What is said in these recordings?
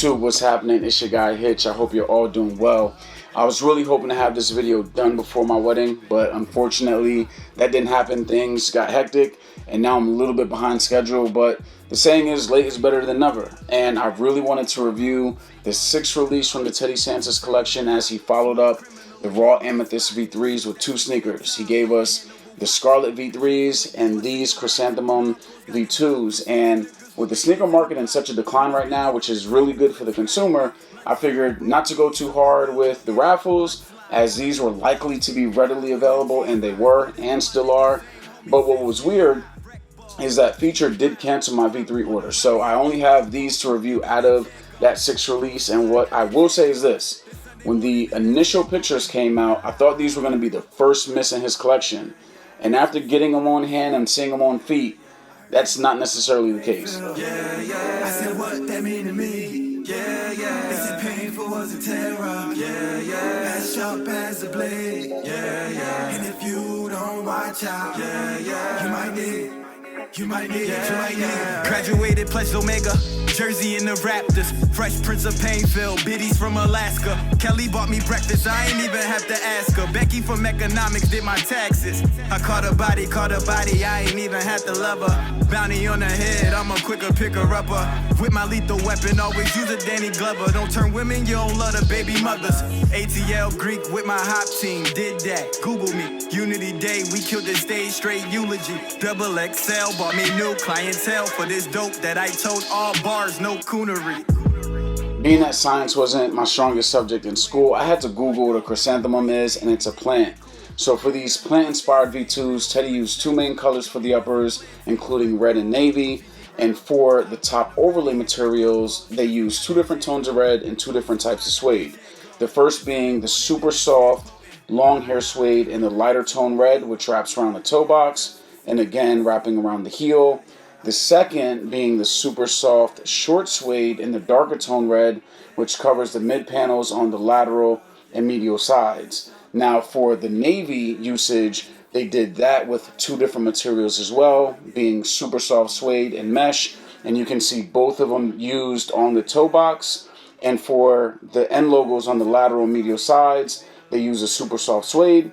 YouTube, what's happening? It's your guy Hitch. I hope you're all doing well. I was really hoping to have this video done before my wedding, but unfortunately that didn't happen. Things got hectic and now I'm a little bit behind schedule, but the saying is late is better than never. And I really wanted to review the 6th release from the Teddy Santis collection as he followed up the Raw Amethyst V3s with 2 sneakers. He gave us the Scarlet V3s and these Chrysanthemum V2s, and with the sneaker market in such a decline right now, which is really good for the consumer, I figured not to go too hard with the raffles, as these were likely to be readily available, and they were and still are. But what was weird is that Feature did cancel my V3 order, so I only have these to review out of that 6th release. And what I will say is this: when the initial pictures came out, I thought these were going to be the first miss in his collection, and after getting them on hand and seeing them on feet, that's not necessarily the case. I said what that mean to me. Is it painful, was it terror? As sharp as a blade. And if you don't watch out, you might need. Graduated Pledge Omega, Jersey in the Raptors, Fresh Prince of Painfield, biddies from Alaska. Kelly bought me breakfast, I ain't even have to ask her. Becky from economics did my taxes. I caught a body, I ain't even had to love her. Bounty on the head, I'm a quicker picker-upper. With my lethal weapon, always use a Danny Glover. Don't turn women, you don't love the baby mothers. ATL Greek with my hop team, did that. Google me, Unity Day, we killed the stage, straight eulogy. Double XL, bought me new clientele for this dope that I told all bars, no coonery. Being that science wasn't my strongest subject in school, I had to Google what a chrysanthemum is, and it's a plant. So for these plant-inspired V2s, Teddy used 2 main colors for the uppers, including red and navy. And for the top overlay materials, they used 2 different tones of red and 2 different types of suede. The first being the super soft, long hair suede in the lighter tone red, which wraps around the toe box, and again wrapping around the heel. The second being the super soft, short suede in the darker tone red, which covers the mid panels on the lateral and medial sides. Now for the navy usage, they did that with 2 different materials as well, being super soft suede and mesh, and you can see both of them used on the toe box. And for the end logos on the lateral and medial sides, they use a super soft suede.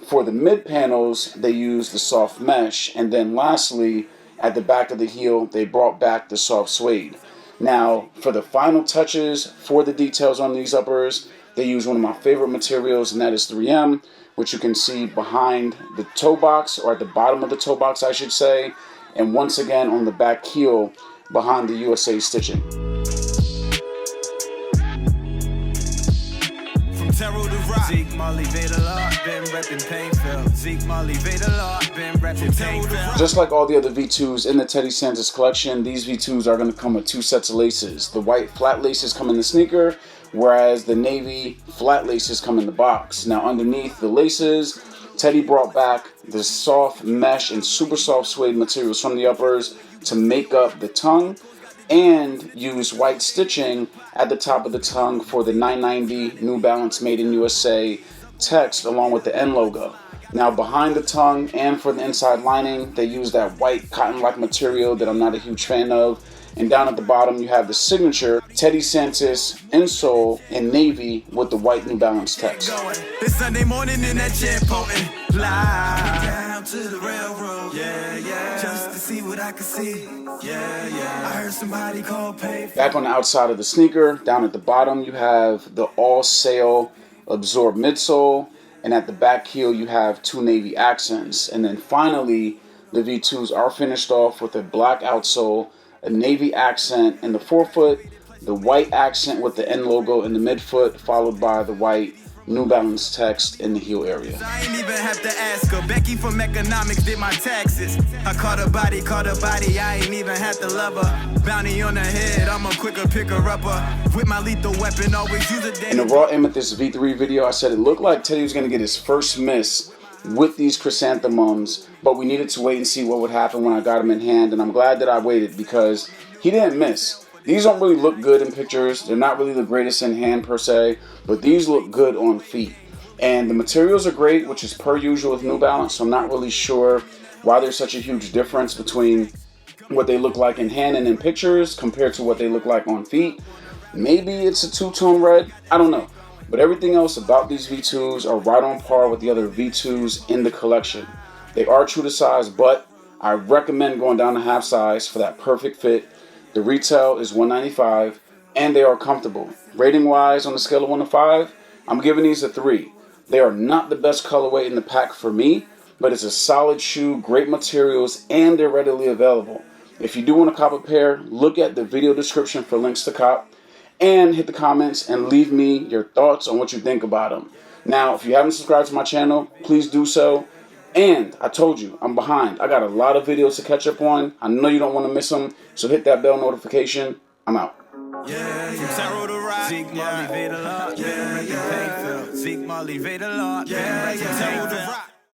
For the mid panels, they use the soft mesh, and then lastly, at the back of the heel, they brought back the soft suede. Now, for the final touches for the details on these uppers, they use one of my favorite materials, and that is 3M, which you can see behind the toe box, or at the bottom of the toe box, I should say, and once again on the back heel behind the USA stitching. From Terrell to Rock, Zeke Molly Vader, been reppin' Painfield. Zeke Molly Vader, been reppin' Painfield. Just like all the other V2s in the Teddy Santis collection, these V2s are going to come with 2 sets of laces. The white flat laces come in the sneaker, whereas the navy flat laces come in the box. Now underneath the laces, Teddy brought back the soft mesh and super soft suede materials from the uppers to make up the tongue, and use white stitching at the top of the tongue for the 990 New Balance Made in USA text along with the N logo. Now behind the tongue and for the inside lining, they use that white cotton-like material that I'm not a huge fan of. And down at the bottom, you have the signature Teddy Santis insole in navy with the white New Balance text. It's Sunday morning in that chair potent. Down to the railroad. Just to see what I can see. I heard somebody call pay. Back on the outside of the sneaker, down at the bottom, you have the all-sail absorbed midsole. And at the back heel, you have 2 navy accents. And then finally, the V2s are finished off with a black outsole, a navy accent in the forefoot, the white accent with the N logo in the midfoot, followed by the white New Balance text in the heel area. I ain't even have to ask her. Becky from economics did my taxes. I caught a body, I ain't even had to love her. Bounty on the head, I'm a quicker picker-upper. With my lethal weapon, always use a Danny. In the Raw Amethyst V3 video, I said it looked like Teddy was going to get his first miss with these chrysanthemums, but we needed to wait and see what would happen when I got them in hand, and I'm glad that I waited because he didn't miss. These don't really look good in pictures. They're not really the greatest in hand per se, but these look good on feet. And the materials are great, which is per usual with New Balance, so I'm not really sure why there's such a huge difference between what they look like in hand and in pictures compared to what they look like on feet. Maybe it's a two-tone red, I don't know. But everything else about these V2s are right on par with the other V2s in the collection. They are true to size, but I recommend going down to half size for that perfect fit. The retail is $195 and they are comfortable. Rating wise, on a scale of 1 to 5, I'm giving these a 3. They are not the best colorway in the pack for me, but it's a solid shoe, great materials, and they're readily available. If you do want to cop a pair, look at the video description for links to cop, and hit the comments and leave me your thoughts on what you think about them. Now, if you haven't subscribed to my channel, please do so. And I told you, I'm behind. I got a lot of videos to catch up on. I know you don't want to miss them, so hit that bell notification. I'm out. Yeah, from Sarah to Rock, Zeke Molly Vader Lock, yeah, Zeke Molly Vader Lock, yeah,